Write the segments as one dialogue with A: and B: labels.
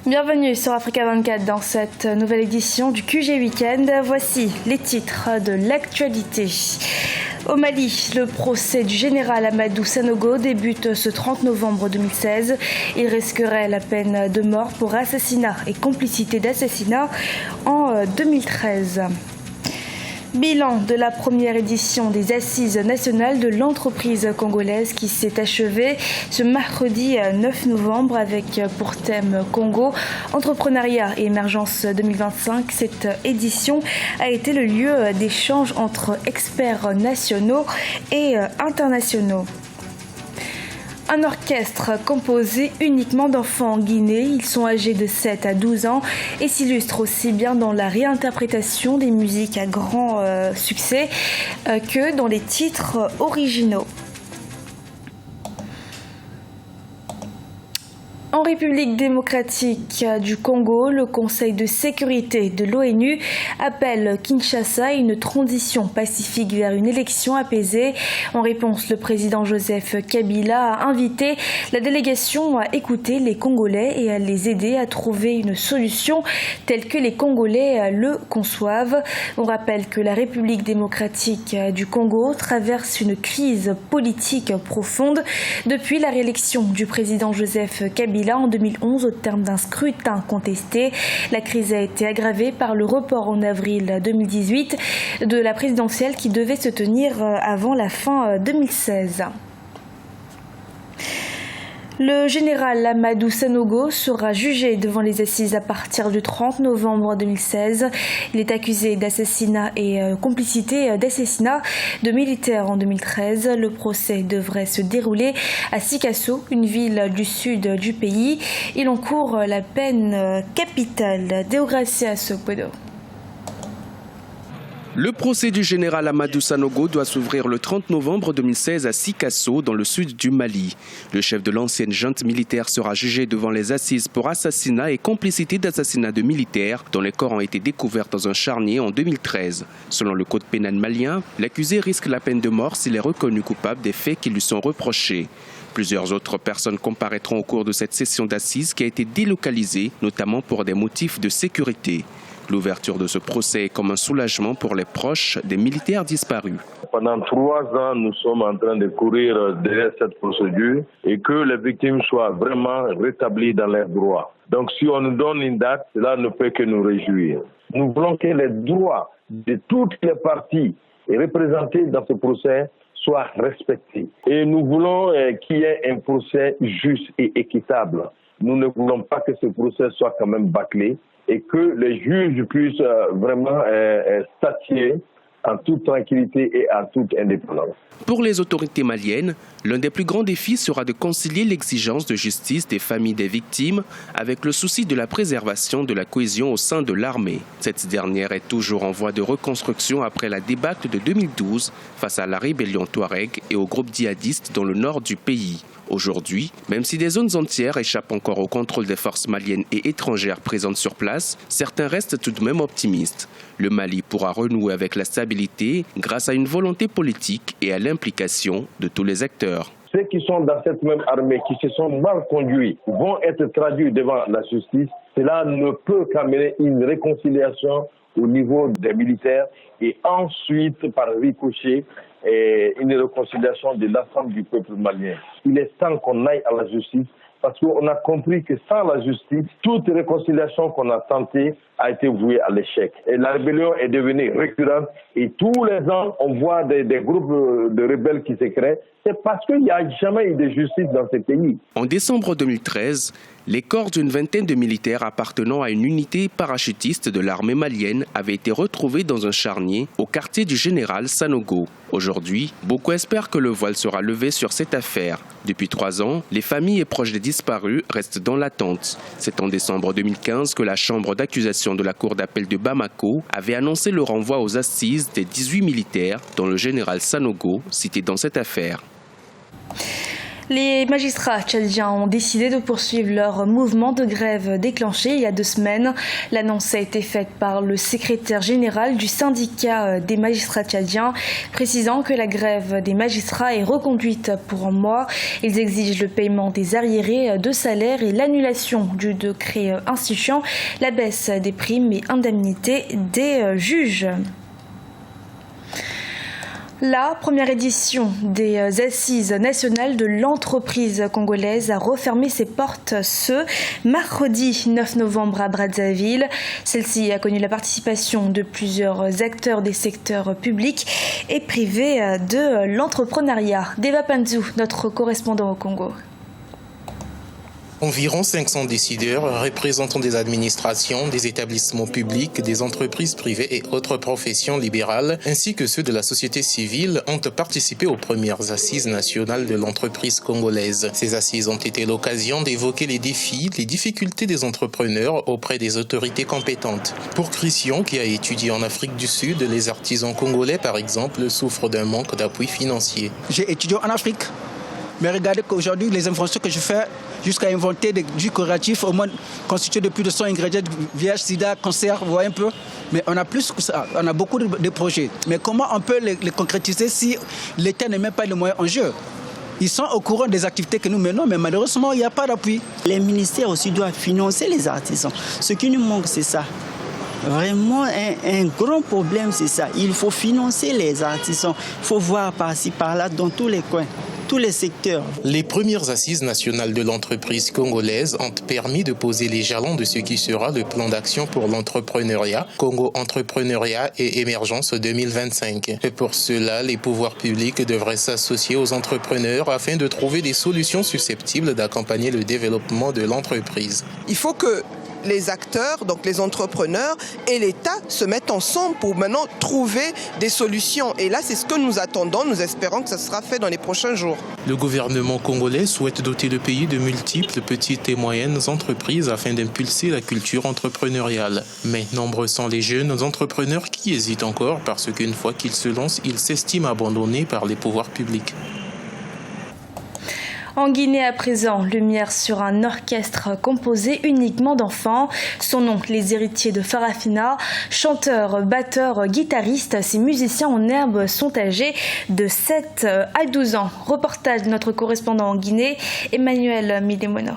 A: Bienvenue sur Africa 24 dans cette nouvelle édition du QG Weekend. Voici les titres de l'actualité. Au Mali, le procès du général Amadou Sanogo débute ce 30 novembre 2016. Il risquerait la peine de mort pour assassinat et complicité d'assassinat en 2013. Bilan de la première édition des Assises nationales de l'entreprise congolaise qui s'est achevée ce mercredi 9 novembre avec pour thème Congo, entrepreneuriat et émergence 2025. Cette édition a été le lieu d'échanges entre experts nationaux et internationaux. Un orchestre composé uniquement d'enfants en Guinée. Ils sont âgés de 7 à 12 ans et s'illustrent aussi bien dans la réinterprétation des musiques à grand succès que dans les titres originaux. En République démocratique du Congo, le Conseil de sécurité de l'ONU appelle Kinshasa à une transition pacifique vers une élection apaisée. En réponse, le président Joseph Kabila a invité la délégation à écouter les Congolais et à les aider à trouver une solution telle que les Congolais le conçoivent. On rappelle que la République démocratique du Congo traverse une crise politique profonde depuis la réélection du président Joseph Kabila en 2011 au terme d'un scrutin contesté. La crise a été aggravée par le report en avril 2018 de la présidentielle qui devait se tenir avant la fin 2016. Le général Amadou Sanogo sera jugé devant les assises à partir du 30 novembre 2016. Il est accusé d'assassinat et complicité d'assassinat de militaires en 2013. Le procès devrait se dérouler à Sikasso, une ville du sud du pays. Il encourt la peine capitale. Deogracia Sopodo.
B: Le procès du général Amadou Sanogo doit s'ouvrir le 30 novembre 2016 à Sikasso, dans le sud du Mali. Le chef de l'ancienne junte militaire sera jugé devant les assises pour assassinat et complicité d'assassinat de militaires dont les corps ont été découverts dans un charnier en 2013. Selon le code pénal malien, l'accusé risque la peine de mort s'il est reconnu coupable des faits qui lui sont reprochés. Plusieurs autres personnes comparaîtront au cours de cette session d'assises qui a été délocalisée, notamment pour des motifs de sécurité. L'ouverture de ce procès est comme un soulagement pour les proches des militaires disparus.
C: Pendant 3 ans, nous sommes en train de courir derrière cette procédure et que les victimes soient vraiment rétablies dans leurs droits. Donc si on nous donne une date, cela ne peut que nous réjouir. Nous voulons que les droits de toutes les parties représentées dans ce procès soient respectés. Et nous voulons qu'il y ait un procès juste et équitable. Nous ne voulons pas que ce procès soit quand même bâclé et que les juges puissent vraiment statuer en toute tranquillité et en toute indépendance.
B: Pour les autorités maliennes, l'un des plus grands défis sera de concilier l'exigence de justice des familles des victimes avec le souci de la préservation de la cohésion au sein de l'armée. Cette dernière est toujours en voie de reconstruction après la débâcle de 2012 face à la rébellion Touareg et aux groupes djihadistes dans le nord du pays. Aujourd'hui, même si des zones entières échappent encore au contrôle des forces maliennes et étrangères présentes sur place, certains restent tout de même optimistes. Le Mali pourra renouer avec la stabilité grâce à une volonté politique et à l'implication de tous les acteurs.
C: Ceux qui sont dans cette même armée, qui se sont mal conduits, vont être traduits devant la justice. Cela ne peut qu'amener une réconciliation au niveau des militaires et ensuite, par ricochet, une réconciliation de l'ensemble du peuple malien. Il est temps qu'on aille à la justice parce qu'on a compris que sans la justice, toute réconciliation qu'on a tentée a été vouée à l'échec. Et la rébellion est devenue récurrente et tous les ans, on voit des groupes de rebelles qui se créent. C'est parce qu'il n'y a jamais eu de justice dans ce pays.
B: En décembre 2013, les corps d'une vingtaine de militaires appartenant à une unité parachutiste de l'armée malienne avaient été retrouvés dans un charnier au quartier du général Sanogo. Aujourd'hui, beaucoup espèrent que le voile sera levé sur cette affaire. Depuis 3 ans, les familles et proches des disparus restent dans l'attente. C'est en décembre 2015 que la chambre d'accusation de la cour d'appel de Bamako avait annoncé le renvoi aux assises des 18 militaires, dont le général Sanogo, cité dans cette affaire.
A: Les magistrats tchadiens ont décidé de poursuivre leur mouvement de grève déclenché il y a 2 semaines. L'annonce a été faite par le secrétaire général du syndicat des magistrats tchadiens, précisant que la grève des magistrats est reconduite pour un mois. Ils exigent le paiement des arriérés de salaire et l'annulation du décret instituant la baisse des primes et indemnités des juges. La première édition des Assises nationales de l'entreprise congolaise a refermé ses portes ce mercredi 9 novembre à Brazzaville. Celle-ci a connu la participation de plusieurs acteurs des secteurs publics et privés de l'entrepreneuriat. Deva Panzou, notre correspondant au Congo.
D: Environ 500 décideurs, représentants des administrations, des établissements publics, des entreprises privées et autres professions libérales, ainsi que ceux de la société civile, ont participé aux premières assises nationales de l'entreprise congolaise. Ces assises ont été l'occasion d'évoquer les défis, les difficultés des entrepreneurs auprès des autorités compétentes. Pour Christian, qui a étudié en Afrique du Sud, les artisans congolais, par exemple, souffrent d'un manque d'appui financier.
E: J'ai étudié en Afrique. Mais regardez qu'aujourd'hui, les inventions que je fais, jusqu'à inventer des jus curatifs, au moins constitués de plus de 100 ingrédients, VIH, sida, cancer, vous voyez un peu. Mais on a plus que ça, on a beaucoup de projets. Mais comment on peut les concrétiser si l'État ne met pas les moyens en jeu ? Ils sont au courant des activités que nous menons, mais malheureusement, il n'y a pas d'appui.
F: Les ministères aussi doivent financer les artisans. Ce qui nous manque, c'est ça. Vraiment, un grand problème, c'est ça. Il faut financer les artisans. Il faut voir par-ci, par-là, dans tous les coins. Tous les secteurs.
D: Les premières assises nationales de l'entreprise congolaise ont permis de poser les jalons de ce qui sera le plan d'action pour l'entrepreneuriat, Congo Entrepreneuriat et Émergence 2025. Et pour cela, les pouvoirs publics devraient s'associer aux entrepreneurs afin de trouver des solutions susceptibles d'accompagner le développement de l'entreprise.
G: Il faut que les acteurs, donc les entrepreneurs et l'État se mettent ensemble pour maintenant trouver des solutions. Et là, c'est ce que nous attendons. Nous espérons que ça sera fait dans les prochains jours.
D: Le gouvernement congolais souhaite doter le pays de multiples petites et moyennes entreprises afin d'impulser la culture entrepreneuriale. Mais nombreux sont les jeunes entrepreneurs qui hésitent encore parce qu'une fois qu'ils se lancent, ils s'estiment abandonnés par les pouvoirs publics.
A: En Guinée à présent, lumière sur un orchestre composé uniquement d'enfants. Son nom, les héritiers de Farafina. Chanteurs, batteurs, guitaristes, ces musiciens en herbe sont âgés de 7 à 12 ans. Reportage de notre correspondant en Guinée, Emmanuel Midemono.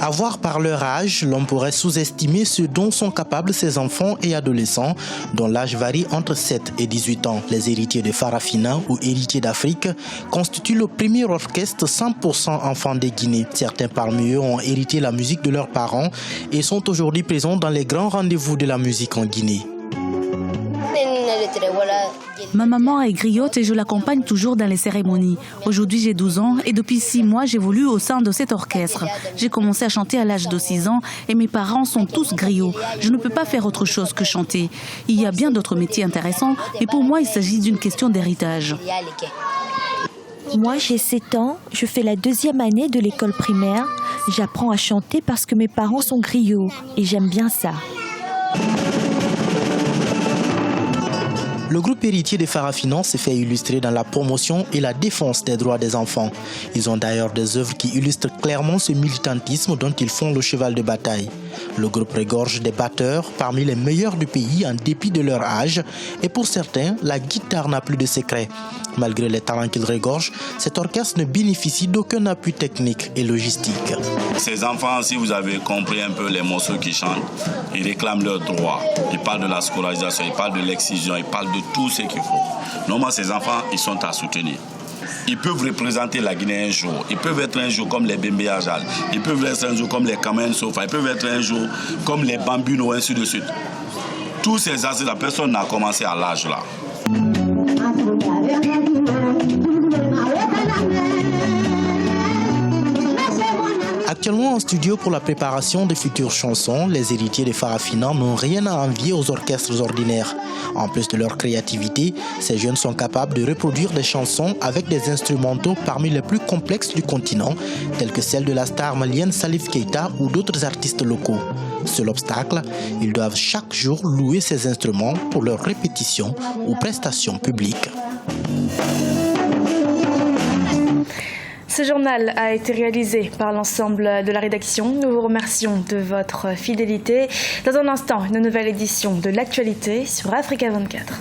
H: À voir par leur âge, l'on pourrait sous-estimer ce dont sont capables ces enfants et adolescents, dont l'âge varie entre 7 et 18 ans. Les héritiers de Farafina ou héritiers d'Afrique constituent le premier orchestre 100% enfants des Guinées. Certains parmi eux ont hérité la musique de leurs parents et sont aujourd'hui présents dans les grands rendez-vous de la musique en Guinée.
I: Ma maman est griotte et je l'accompagne toujours dans les cérémonies. Aujourd'hui, j'ai 12 ans et depuis 6 mois, j'évolue au sein de cet orchestre. J'ai commencé à chanter à l'âge de 6 ans et mes parents sont tous griots. Je ne peux pas faire autre chose que chanter. Il y a bien d'autres métiers intéressants, mais pour moi, il s'agit d'une question d'héritage.
J: Moi, j'ai 7 ans, je fais la 2e année de l'école primaire. J'apprends à chanter parce que mes parents sont griots et j'aime bien ça.
H: Le groupe héritier des Farafina s'est fait illustrer dans la promotion et la défense des droits des enfants. Ils ont d'ailleurs des œuvres qui illustrent clairement ce militantisme dont ils font le cheval de bataille. Le groupe regorge des batteurs parmi les meilleurs du pays en dépit de leur âge et pour certains, la guitare n'a plus de secret. Malgré les talents qu'il regorge, cet orchestre ne bénéficie d'aucun appui technique et logistique.
K: Ces enfants, si vous avez compris un peu les morceaux qu'ils chantent, ils réclament leurs droits. Ils parlent de la scolarisation, ils parlent de l'excision, ils parlent de tout ce qu'il faut. Normalement, ces enfants, ils sont à soutenir. Ils peuvent représenter la Guinée un jour. Ils peuvent être un jour comme les Bembe Ajal. Ils peuvent être un jour comme les Kamen Sofa. Ils peuvent être un jour comme les Bambuno, ainsi de suite. Tous ces artistes, la personne n'a commencé à l'âge là.
H: Actuellement en studio pour la préparation de futures chansons, les héritiers de Farafina n'ont rien à envier aux orchestres ordinaires. En plus de leur créativité, ces jeunes sont capables de reproduire des chansons avec des instrumentaux parmi les plus complexes du continent, tels que celles de la star malienne Salif Keita ou d'autres artistes locaux. Seul obstacle, ils doivent chaque jour louer ces instruments pour leurs répétitions ou prestations publiques.
A: Ce journal a été réalisé par l'ensemble de la rédaction. Nous vous remercions de votre fidélité. Dans un instant, une nouvelle édition de l'actualité sur Africa 24.